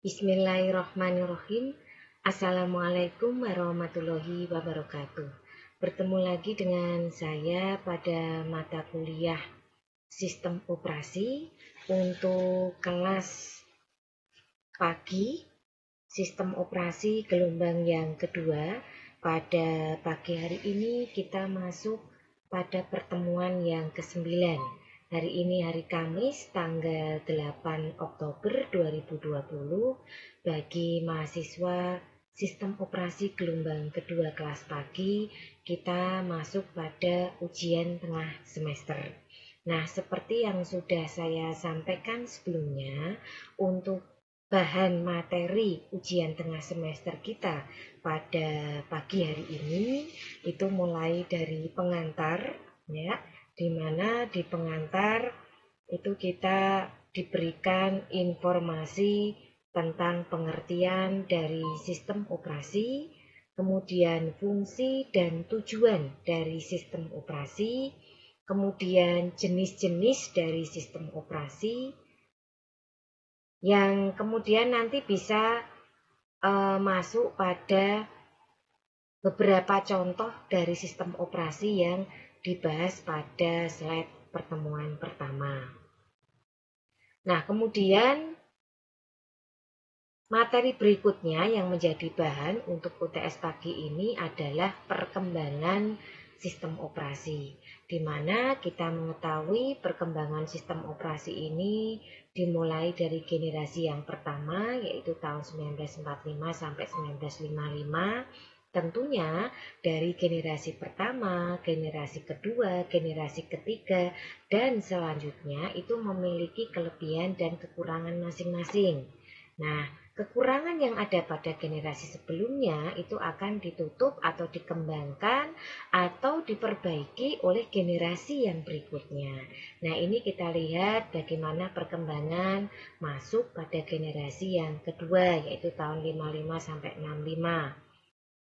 Bismillahirrahmanirrahim. Assalamualaikum warahmatullahi wabarakatuh. Bertemu lagi dengan saya pada mata kuliah Sistem Operasi untuk kelas pagi, Sistem Operasi gelombang yang kedua. Pada pagi hari ini kita masuk pada pertemuan yang ke-9. Hari ini hari Kamis tanggal 8 Oktober 2020 bagi mahasiswa Sistem Operasi gelombang kedua kelas pagi kita masuk pada ujian tengah semester. Nah, seperti yang sudah saya sampaikan sebelumnya, untuk bahan materi ujian tengah semester kita pada pagi hari ini itu mulai dari pengantar ya, di mana di pengantar itu kita diberikan informasi tentang pengertian dari sistem operasi, kemudian fungsi dan tujuan dari sistem operasi, kemudian jenis-jenis dari sistem operasi, yang kemudian nanti bisa masuk pada beberapa contoh dari sistem operasi yang dibahas pada slide pertemuan pertama. Nah, kemudian materi berikutnya yang menjadi bahan untuk UTS pagi ini adalah perkembangan sistem operasi, di mana kita mengetahui perkembangan sistem operasi ini dimulai dari generasi yang pertama, yaitu tahun 1945 sampai 1955. Tentunya dari generasi pertama, generasi kedua, generasi ketiga, dan selanjutnya itu memiliki kelebihan dan kekurangan masing-masing. Nah, kekurangan yang ada pada generasi sebelumnya itu akan ditutup atau dikembangkan atau diperbaiki oleh generasi yang berikutnya. Nah, ini kita lihat bagaimana perkembangan masuk pada generasi yang kedua, yaitu tahun 55 sampai 65.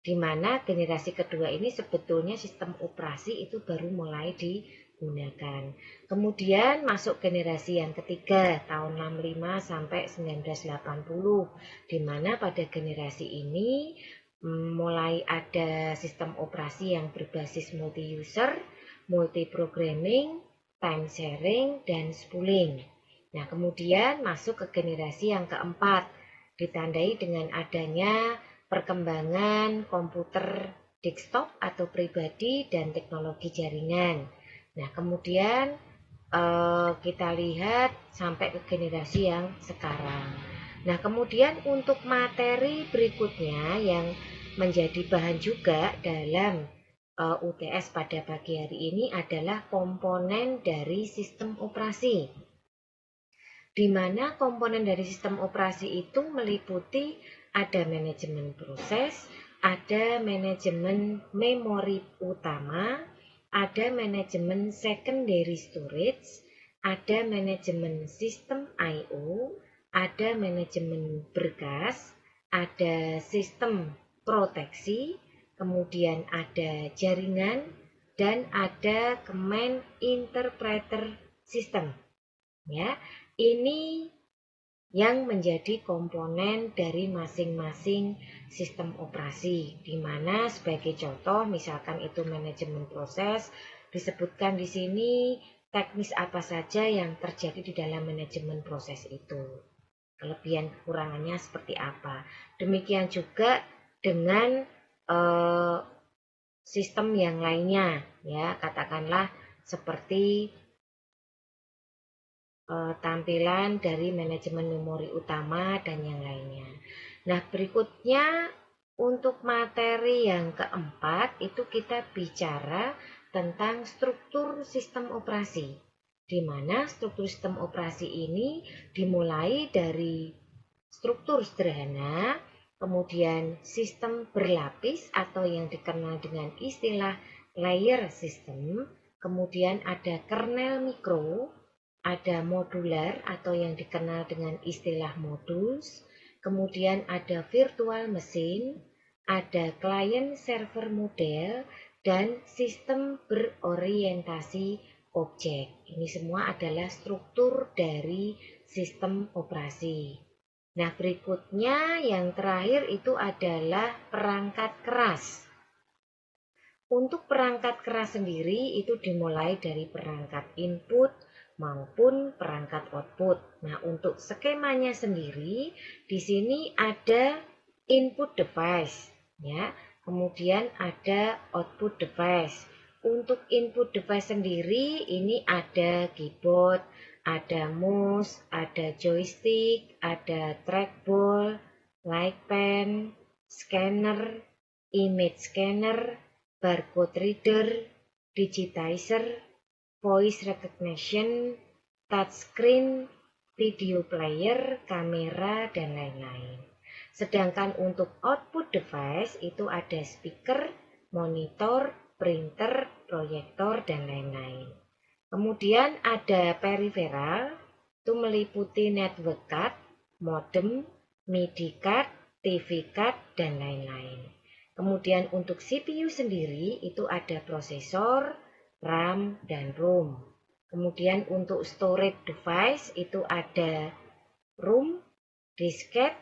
Di mana generasi kedua ini sebetulnya sistem operasi itu baru mulai digunakan. Kemudian masuk generasi yang ketiga tahun 65 sampai 1980, di mana pada generasi ini mulai ada sistem operasi yang berbasis multi-user, multi-programming, time sharing, dan spooling. Nah, kemudian masuk ke generasi yang keempat, ditandai dengan adanya perkembangan komputer desktop atau pribadi dan teknologi jaringan. Nah, kemudian kita lihat sampai ke generasi yang sekarang. Nah, kemudian untuk materi berikutnya yang menjadi bahan juga dalam UTS pada pagi hari ini adalah komponen dari sistem operasi, di mana komponen dari sistem operasi itu meliputi ada manajemen proses, ada manajemen memori utama, ada manajemen secondary storage, ada manajemen sistem I/O, ada manajemen berkas, ada sistem proteksi, kemudian ada jaringan, dan ada command interpreter system. Ya, ini yang menjadi komponen dari masing-masing sistem operasi, di mana sebagai contoh misalkan itu manajemen proses, disebutkan di sini teknis apa saja yang terjadi di dalam manajemen proses itu, kelebihan kekurangannya seperti apa. Demikian juga dengan sistem yang lainnya, ya, katakanlah seperti tampilan dari manajemen memori utama dan yang lainnya. Nah, berikutnya untuk materi yang keempat itu kita bicara tentang struktur sistem operasi, di mana struktur sistem operasi ini dimulai dari struktur sederhana, kemudian sistem berlapis atau yang dikenal dengan istilah layer system, kemudian ada kernel mikro, ada modular atau yang dikenal dengan istilah modules, kemudian ada virtual machine, ada client server model, dan sistem berorientasi objek. Ini semua adalah struktur dari sistem operasi. Nah, berikutnya yang terakhir itu adalah perangkat keras. Untuk perangkat keras sendiri itu dimulai dari perangkat input maupun perangkat output. Nah, untuk skemanya sendiri di sini ada input device ya. Kemudian ada output device. Untuk input device sendiri ini ada keyboard, ada mouse, ada joystick, ada trackball, light pen, scanner, image scanner, barcode reader, digitizer, voice recognition, touchscreen, video player, kamera, dan lain-lain. Sedangkan untuk output device itu ada speaker, monitor, printer, proyektor, dan lain-lain. Kemudian ada peripheral, itu meliputi network card, modem, MIDI card, TV card, dan lain-lain. Kemudian untuk CPU sendiri itu ada prosesor, RAM, dan ROM. Kemudian untuk storage device itu ada ROM, disket,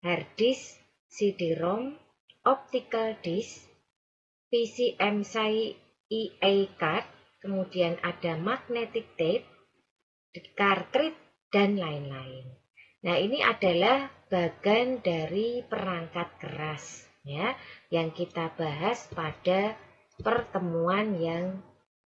hard disk, CD-ROM, optical disk, PCMSI EA card, kemudian ada magnetic tape, cartridge, dan lain-lain. Nah, ini adalah bagian dari perangkat keras ya yang kita bahas pada pertemuan yang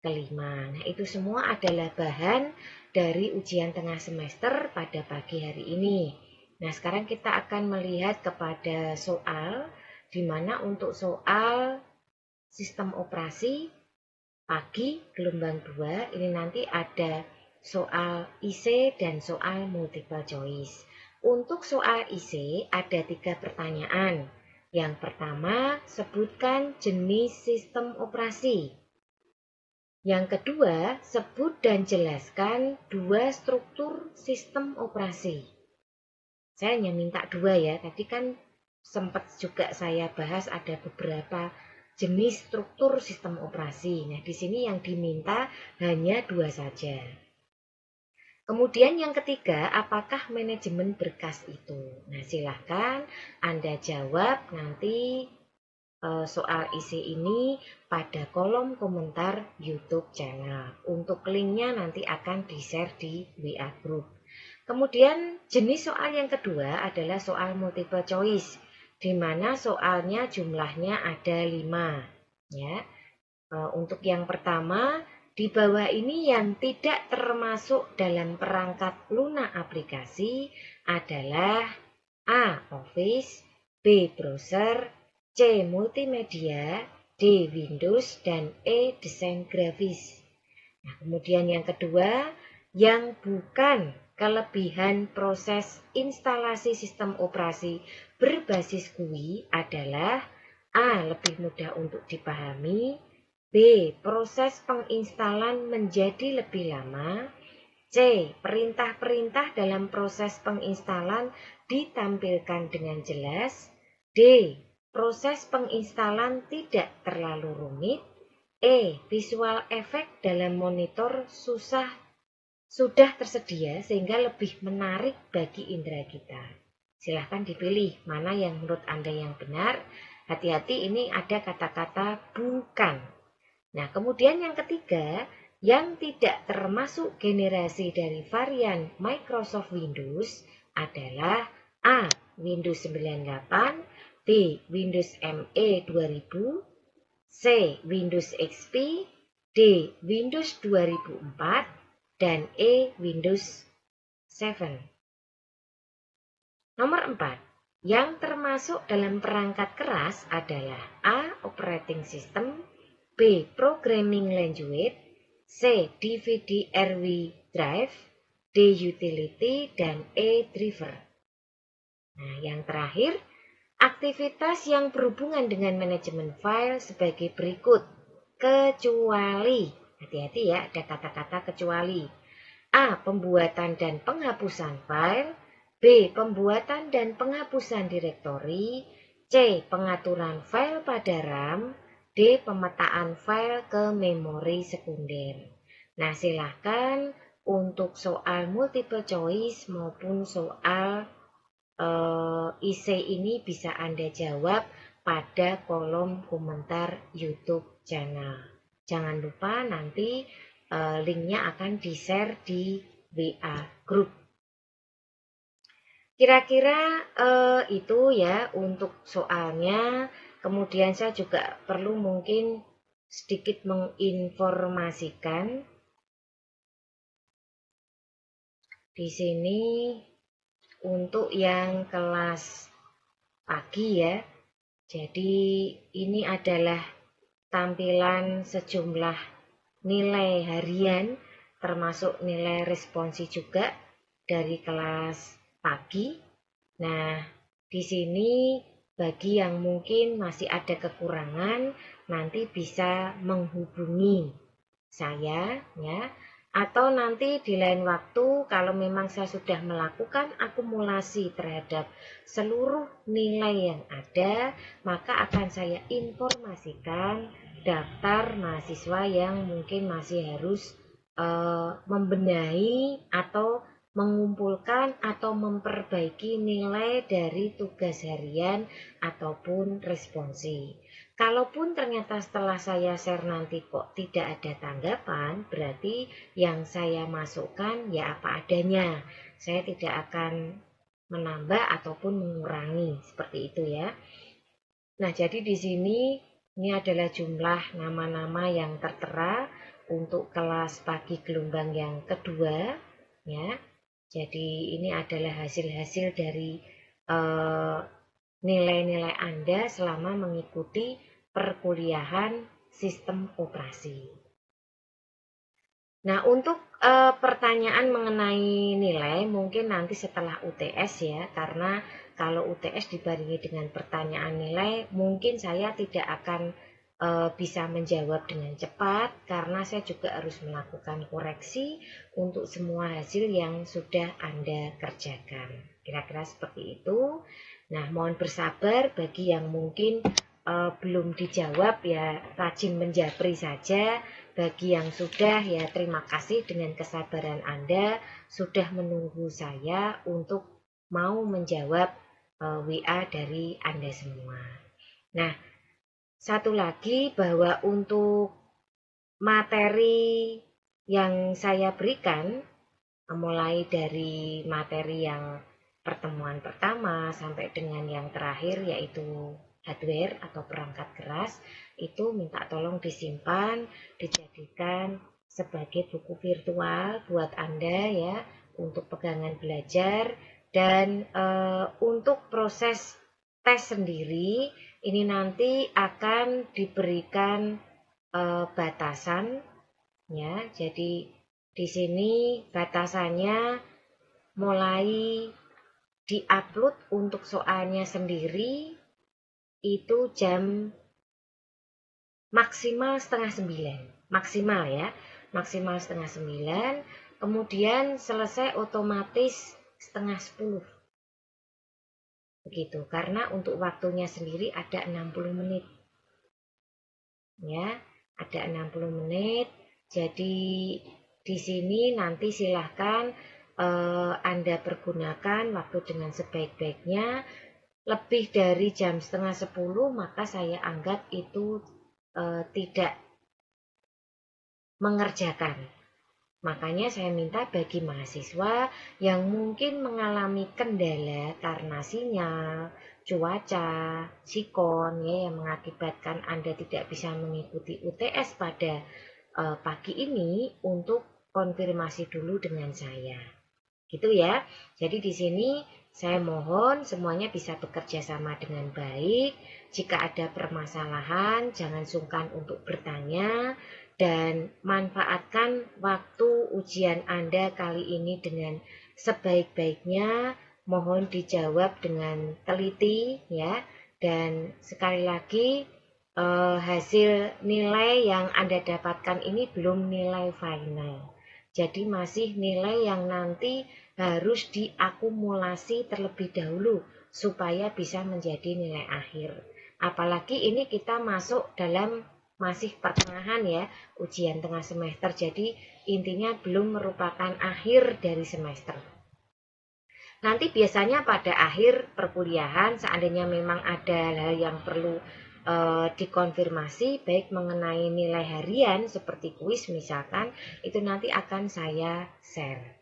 kelima. Nah, itu semua adalah bahan dari ujian tengah semester pada pagi hari ini. Nah, sekarang kita akan melihat kepada soal, di mana untuk soal sistem operasi pagi gelombang 2 ini nanti ada soal IC dan soal multiple choice. Untuk soal IC ada 3 pertanyaan. Yang pertama, sebutkan jenis sistem operasi. Yang kedua, sebut dan jelaskan 2 struktur sistem operasi. Saya hanya minta 2 ya, tadi kan sempat juga saya bahas ada beberapa jenis struktur sistem operasi. Nah, di sini yang diminta hanya 2 saja. Kemudian yang ketiga, apakah manajemen berkas itu? Nah, silahkan Anda jawab nanti soal isi ini pada kolom komentar YouTube channel. Untuk linknya nanti akan di-share di WA Group. Kemudian jenis soal yang kedua adalah soal multiple choice, di mana soalnya jumlahnya ada 5. Ya. Untuk yang pertama, di bawah ini yang tidak termasuk dalam perangkat Luna aplikasi adalah A. Office, B. Browser, C. Multimedia, D. Windows, dan E. Desain grafis. Nah, kemudian yang kedua, yang bukan kelebihan proses instalasi sistem operasi berbasis GUI adalah A. Lebih mudah untuk dipahami, B. Proses penginstalan menjadi lebih lama, C. Perintah-perintah dalam proses penginstalan ditampilkan dengan jelas, D. Proses penginstalan tidak terlalu rumit, E. Visual efek dalam monitor sudah tersedia sehingga lebih menarik bagi indera kita. Silahkan dipilih mana yang menurut Anda yang benar. Hati-hati, ini ada kata-kata bukan. Nah, kemudian yang ketiga, yang tidak termasuk generasi dari varian Microsoft Windows adalah A. Windows 98, B. Windows ME 2000, C. Windows XP, D. Windows 2004, dan E. Windows 7. Nomor 4. Yang termasuk dalam perangkat keras adalah A. Operating System, B. Programming Language, C. DVD-RW Drive, D. Utility, dan E. Driver. Nah, yang terakhir, aktivitas yang berhubungan dengan manajemen file sebagai berikut. Kecuali, hati-hati ya, ada kata-kata kecuali. A. Pembuatan dan penghapusan file, B. Pembuatan dan penghapusan direktori, C. Pengaturan file pada RAM, D. Pemetaan file ke memori sekunder. Nah, silahkan untuk soal multiple choice maupun soal IC ini bisa Anda jawab pada kolom komentar YouTube channel. Jangan lupa nanti linknya akan di-share di WA group. Kira-kira itu ya untuk soalnya. Kemudian saya juga perlu mungkin sedikit menginformasikan di sini untuk yang kelas pagi ya. Jadi ini adalah tampilan sejumlah nilai harian termasuk nilai responsi juga dari kelas pagi. Nah, di sini bagi yang mungkin masih ada kekurangan nanti bisa menghubungi saya ya, atau nanti di lain waktu kalau memang saya sudah melakukan akumulasi terhadap seluruh nilai yang ada, maka akan saya informasikan daftar mahasiswa yang mungkin masih harus membenahi atau mengumpulkan atau memperbaiki nilai dari tugas harian ataupun responsi. Kalaupun ternyata setelah saya share nanti kok tidak ada tanggapan, berarti yang saya masukkan ya apa adanya. Saya tidak akan menambah ataupun mengurangi, seperti itu ya. Nah, jadi di sini ini adalah jumlah nama-nama yang tertera untuk kelas pagi gelombang yang kedua ya. Jadi ini adalah hasil-hasil dari nilai-nilai Anda selama mengikuti perkuliahan sistem operasi. Nah, untuk pertanyaan mengenai nilai mungkin nanti setelah UTS ya, karena kalau UTS dibarengi dengan pertanyaan nilai, mungkin saya tidak akan bisa menjawab dengan cepat karena saya juga harus melakukan koreksi untuk semua hasil yang sudah Anda kerjakan. Kira-kira seperti itu. Nah, mohon bersabar bagi yang mungkin belum dijawab ya, rajin menjapri saja. Bagi yang sudah ya terima kasih dengan kesabaran Anda sudah menunggu saya untuk mau menjawab WA dari Anda semua. Nah, satu lagi bahwa untuk materi yang saya berikan mulai dari materi yang pertemuan pertama sampai dengan yang terakhir yaitu hardware atau perangkat keras, itu minta tolong disimpan, dijadikan sebagai buku virtual buat Anda ya untuk pegangan belajar. Dan untuk proses tes sendiri ini nanti akan diberikan batasan ya. Jadi di sini batasannya mulai diupload untuk soalnya sendiri itu jam maksimal setengah 9, maksimal ya, maksimal setengah 9, kemudian selesai otomatis setengah 10. Begitu, karena untuk waktunya sendiri ada 60 menit. Ya, ada 60 menit. Jadi di sini nanti silahkan Anda pergunakan waktu dengan sebaik-baiknya. Lebih dari jam setengah 10 maka saya anggap itu tidak mengerjakan. Makanya saya minta bagi mahasiswa yang mungkin mengalami kendala karena sinyal, cuaca, sikon ya, yang mengakibatkan Anda tidak bisa mengikuti UTS pada pagi ini untuk konfirmasi dulu dengan saya. Gitu ya. Jadi di sini saya mohon semuanya bisa bekerja sama dengan baik. Jika ada permasalahan, jangan sungkan untuk bertanya dan manfaatkan waktu ujian Anda kali ini dengan sebaik-baiknya. Mohon dijawab dengan teliti ya. Dan sekali lagi hasil nilai yang Anda dapatkan ini belum nilai final. Jadi masih nilai yang nanti harus diakumulasi terlebih dahulu supaya bisa menjadi nilai akhir. Apalagi ini kita masuk dalam masih pertengahan ya, ujian tengah semester. Jadi intinya belum merupakan akhir dari semester. Nanti biasanya pada akhir perkuliahan, seandainya memang ada hal yang perlu dikonfirmasi, baik mengenai nilai harian seperti kuis misalkan, itu nanti akan saya share.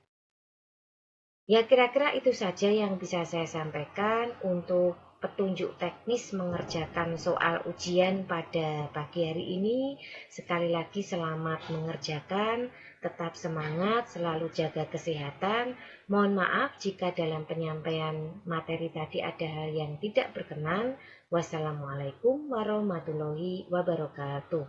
Ya, kira-kira itu saja yang bisa saya sampaikan untuk petunjuk teknis mengerjakan soal ujian pada pagi hari ini. Sekali lagi selamat mengerjakan, tetap semangat, selalu jaga kesehatan. Mohon maaf jika dalam penyampaian materi tadi ada hal yang tidak berkenan. Wassalamualaikum warahmatullahi wabarakatuh.